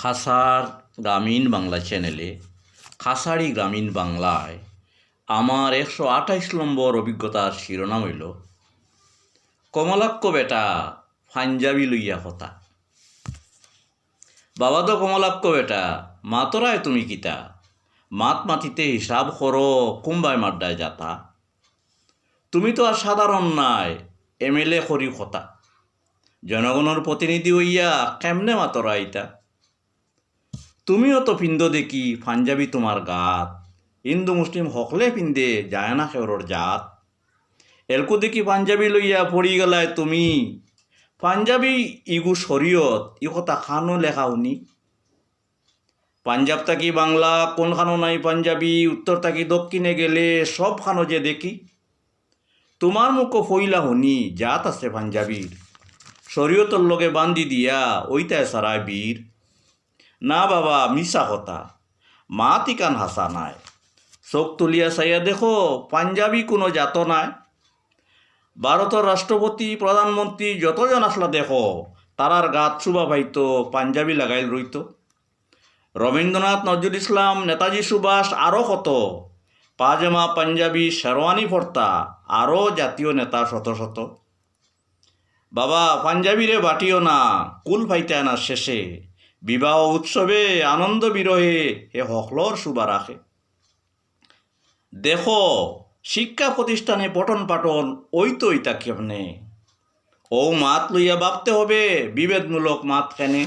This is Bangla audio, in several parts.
খাসার গ্রামীণ বাংলা চ্যানেলে খাসাড়ি গ্রামীণ বাংলায় আমার 128 নম্বর অভিজ্ঞতার শিরোনাম হইল কমলাক্ষ বেটা পাঞ্জাবি লইয়া কথা। বাবা তো কমলাক্ষ বেটা মাতরায় তুমি কিতা মাত মাতিতে হিসাব করো কুম্বাই মাড্ডায় যাতা। তুমি তো আর সাধারণ নাই, এমএলএ করি কথা। জনগণের প্রতিনিধি হইয়া কেমনে মাতরাইতা। তুমিও তো পিন্ধ দেখি পাঞ্জাবি তোমার গাত, হিন্দু মুসলিম হকলে পিন্ধে যায় না খেওরর জাত। এলকো দেখি পাঞ্জাবি লইয়া পড়ি গেলায় তুমি, পাঞ্জাবি ইগু শরীয়ত ই কথা খানো লেখা শুনি। পাঞ্জাব থাকি বাংলা কোন খানো নাই পাঞ্জাবি, উত্তর থাকি দক্ষিণে গেলে সব খানো যে দেখি। তোমার মুখ ফইলা শুনি জাত আছে পাঞ্জাবির, শরীয়তর লগে বান্ধি দিয়া ওইটায় সারায় বীর। না বাবা মিশা কথা, মা তিকান হাসা নাই। চোখ তুলিয়া চাইয়া দেখো পাঞ্জাবি কোনো জাত নাই। ভারতের রাষ্ট্রপতি প্রধানমন্ত্রী যতজন আসলা দেখো তারার গাত সুবা পাইতো পাঞ্জাবি লাগাইল রইত। রবীন্দ্রনাথ, নজরুল ইসলাম, নেতাজি সুভাষ আরও কত পাজামা পাঞ্জাবি শেরওয়ানি পড়তা আরও জাতীয় নেতা শত শত। বাবা পাঞ্জাবিরে বাটিও না, কুল পাইতায় না শেষে। বিবাহ উৎসবে আনন্দ বিরহে এ হকলর শুভা রাখে। দেখো শিক্ষা প্রতিষ্ঠানে পঠন পাঠন ওই তো ইতা কেমনে। ও মাত লইয়া ভাবতে হবে বিভেদমূলক মাত কেনে।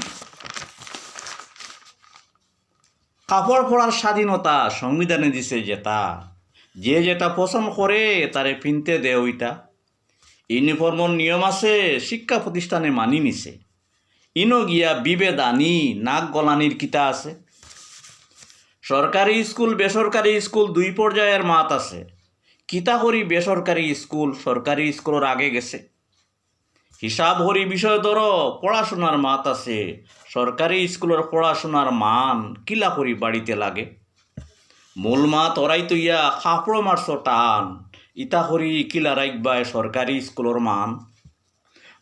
কাপড় পরার স্বাধীনতা সংবিধানে দিছে যেটা, যে যেটা পছন্দ করে তারে পিনতে দে ওইটা। ইউনিফর্মর নিয়ম আছে শিক্ষা প্রতিষ্ঠানে মানি নিছে, ইনো গিয়া বিভেদ আনি নাক গলানির কিতা আছে। সরকারি স্কুল বেসরকারি স্কুল দুই পর্যায়ের মাত আছে। কিতা করি বেসরকারি স্কুল সরকারি স্কুলের আগে গেছে। হিসাব হরি বিষয় ধরো পড়াশোনার মাত আছে, সরকারি স্কুলের পড়াশোনার মান কিলা করি বাড়িতে লাগে। মূল মাত ওরাই তৈয়া কাপড় মারছ টান, ইতা করি কিলা রাখবায় সরকারি স্কুলের মান।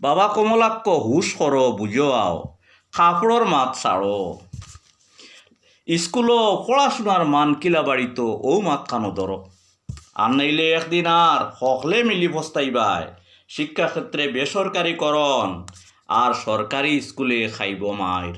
বাবা কমলাক্ষ হুশ করো বুঝো আও, কাপড়ের মাত ছাড়ো। স্কুলও পড়াশোনার মান কিলা বাড়িত ও মাত খানো ধরো। আর নাইলে একদিন আর হকলে মিলি বস্তাইবায় শিক্ষাক্ষেত্রে বেসরকারীকরণ আর সরকারি স্কুলে খাইব মায়ের।